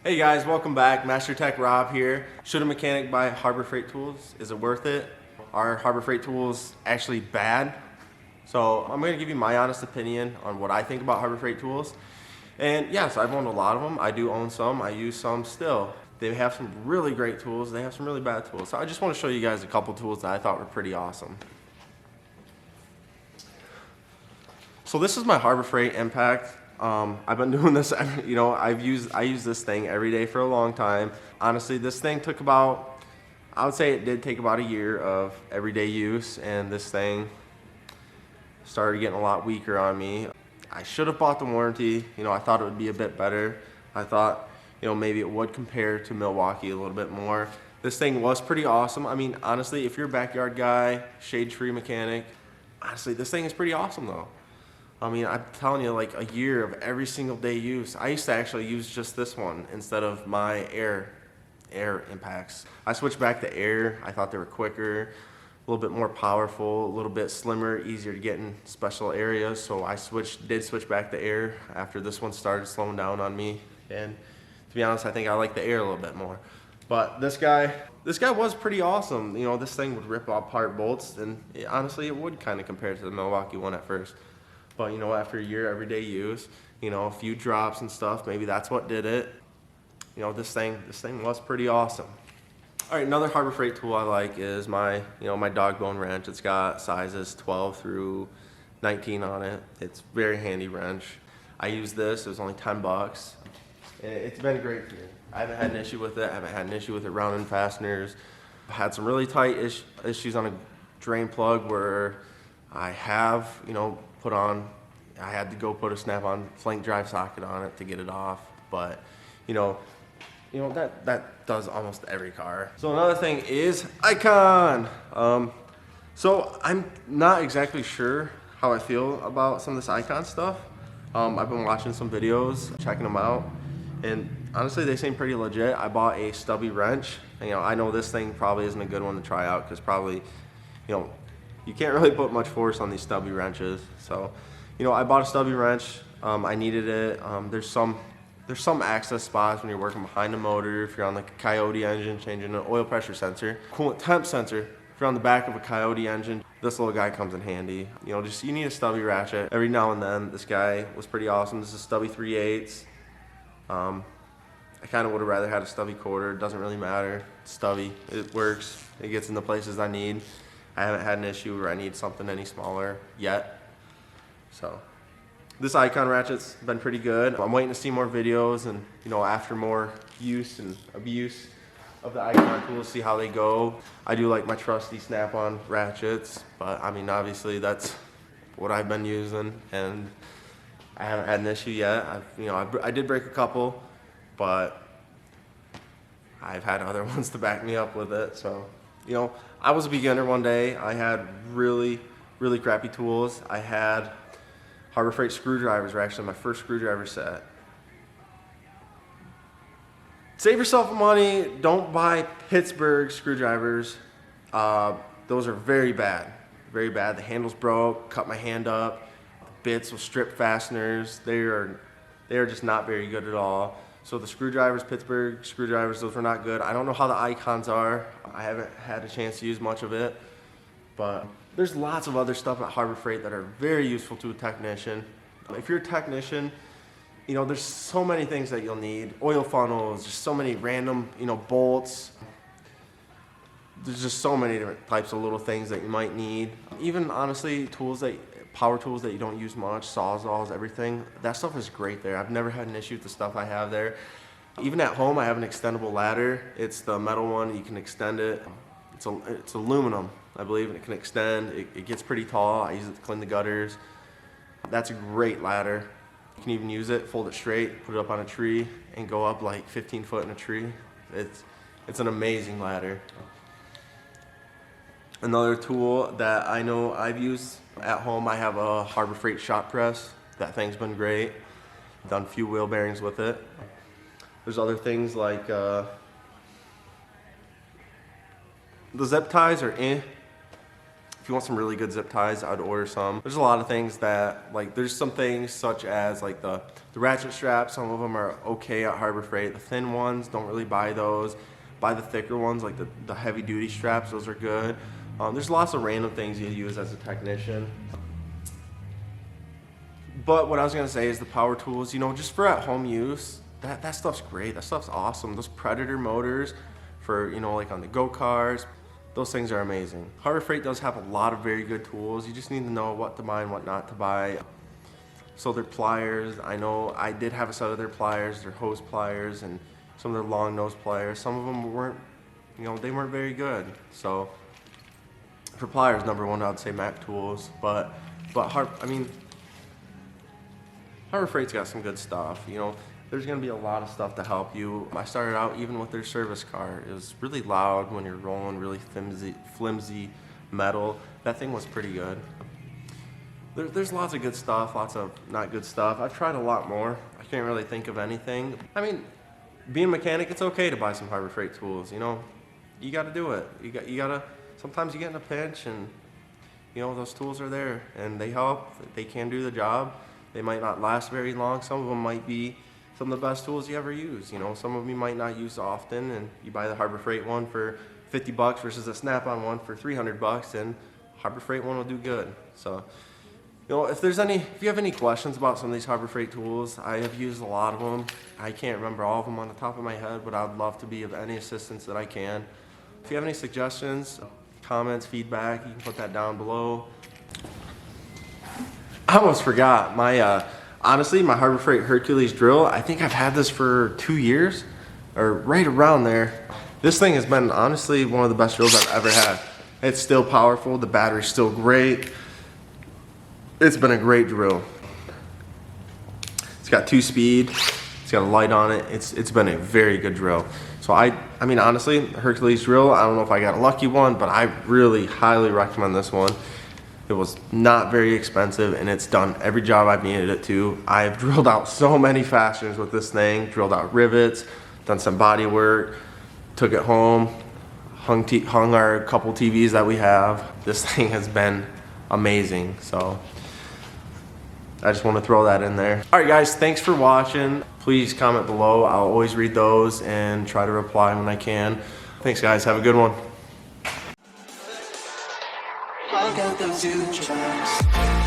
Hey guys, welcome back. Master Tech Rob here. Should a mechanic buy Harbor Freight tools? Is it worth it? Are Harbor Freight tools actually bad? So I'm going to give you my honest opinion on what I think about Harbor Freight tools. And yes, I've owned a lot of them. I do own some. I use some still. They have some really great tools. They have some really bad tools. So I just want to show you guys a couple tools that I thought were pretty awesome. So this is my Harbor Freight Impact. I've been doing this, I use this thing every day for a long time. Honestly, this thing took about, I would say it did take about a year of everyday use, and this thing started getting a lot weaker on me. I should have bought the warranty. I thought it would be a bit better. I thought, maybe it would compare to Milwaukee a little bit more. This thing was pretty awesome. I mean, honestly, if you're a backyard guy, shade-tree mechanic, honestly, this thing is pretty awesome though. I mean, I'm telling you, like a year of every single day use. I used to actually use just this one instead of my air impacts. I switched back to air. I thought they were quicker, a little bit more powerful, a little bit slimmer, easier to get in special areas. So I did switch back to air after this one started slowing down on me. And to be honest, I think I like the air a little bit more. But this guy was pretty awesome. This thing would rip apart bolts, and honestly, it would kind of compare to the Milwaukee one at first. But after a year, everyday use, a few drops and stuff, maybe that's what did it. This thing was pretty awesome. All right, another Harbor Freight tool I like is my dog bone wrench. It's got sizes 12 through 19 on it. It's a very handy wrench. I use this, it was only 10 bucks. And it's been great for me. I haven't had an issue with it. I haven't had an issue with it rounding fasteners. I've had some really tight issues on a drain plug where I have, I had to go put a snap-on flank drive socket on it to get it off, but that does almost every car. So another thing is Icon. So I'm not exactly sure how I feel about some of this Icon stuff. I've been watching some videos, checking them out, and honestly, they seem pretty legit. I bought a stubby wrench. I know this thing probably isn't a good one to try out because probably, you can't really put much force on these stubby wrenches. So, I bought a stubby wrench. I needed it. There's some access spots when you're working behind the motor. If you're on like a Coyote engine, changing an oil pressure sensor, coolant temp sensor. If you're on the back of a Coyote engine, this little guy comes in handy. You need a stubby ratchet every now and then. This guy was pretty awesome. This is stubby 3/8. I kind of would have rather had a stubby quarter. It doesn't really matter. It's stubby. It works. It gets in the places I need. I haven't had an issue where I need something any smaller yet. So this Icon ratchet's been pretty good. I'm waiting to see more videos and after more use and abuse of the Icon tools, see how they go. I do like my trusty snap-on ratchets, but I mean obviously that's what I've been using and I haven't had an issue yet. I did break a couple, but I've had other ones to back me up with it. So, I was a beginner one day. I had really, really crappy tools. I had Harbor Freight screwdrivers were actually my first screwdriver set. Save yourself money. Don't buy Pittsburgh screwdrivers. Those are very bad. Very bad. The handles broke, cut my hand up. Bits with strip fasteners. They are just not very good at all. So the screwdrivers, Pittsburgh screwdrivers, those were not good. I don't know how the Icons are. I haven't had a chance to use much of it, but there's lots of other stuff at Harbor Freight that are very useful to a technician. If you're a technician, there's so many things that you'll need. Oil funnels, just so many random, bolts. There's just so many different types of little things that you might need. Even honestly, power tools that you don't use much, sawzalls, everything. That stuff is great there. I've never had an issue with the stuff I have there. Even at home, I have an extendable ladder. It's the metal one. You can extend it. It's aluminum, I believe, and it can extend. It gets pretty tall. I use it to clean the gutters. That's a great ladder. You can even use it, fold it straight, put it up on a tree, and go up like 15 foot in a tree. It's an amazing ladder. Another tool that I know I've used at home, I have a Harbor Freight shop press. That thing's been great. I've done a few wheel bearings with it. There's other things like the zip ties are eh. If If you want some really good zip ties, I'd order some. There's a lot of things that, like, there's some things such as like the ratchet straps. Some of them are okay at Harbor Freight. The thin ones, don't really buy those. Buy the thicker ones, like the heavy duty straps, those are good. There's lots of random things you use as a technician. But what I was gonna say is the power tools, you know, just for at home use, that stuff's great. That stuff's awesome. Those Predator motors for, you know, like on the go-karts, those things are amazing. Harbor Freight does have a lot of very good tools. You just need to know what to buy and what not to buy. So their pliers, I know I did have a set of their pliers, their hose pliers, and some of their long nose pliers. Some of them weren't, you know, they weren't very good. So for pliers, number one, I'd say Mac Tools. But Harbor Freight's got some good stuff. You know, there's gonna be a lot of stuff to help you. I started out even with their service car. It was really loud when you're rolling really flimsy metal. That thing was pretty good. There's lots of good stuff, lots of not good stuff. I've tried a lot more. I can't really think of anything. I mean, being a mechanic, it's okay to buy some Harbor Freight tools. You know, you got to do it. You gotta. Sometimes you get in a pinch, and you know those tools are there, and they help. They can do the job. They might not last very long. Some of them might be some of the best tools you ever use. You know, some of them you might not use often, and you buy the Harbor Freight one for $50 versus a Snap-on one for $300, and Harbor Freight one will do good. So, you know, if you have any questions about some of these Harbor Freight tools, I have used a lot of them. I can't remember all of them on the top of my head, but I'd love to be of any assistance that I can. If you have any suggestions, comments, feedback, you can put that down below. I almost forgot honestly, my Harbor Freight Hercules drill. I think I've had this for 2 years, or right around there. This thing has been honestly one of the best drills I've ever had. It's still powerful. The battery's still great. It's been a great drill. It's got 2-speed. It's got a light on it. It's been a very good drill. So I mean honestly, Hercules drill. I don't know if I got a lucky one, but I really highly recommend this one. It was not very expensive, and it's done every job I've needed it to. I've drilled out so many fasteners with this thing, drilled out rivets, done some body work, took it home, hung our couple TVs that we have. This thing has been amazing, so I just want to throw that in there. All right, guys, thanks for watching. Please comment below. I'll always read those and try to reply when I can. Thanks, guys. Have a good one. I got those two tracks.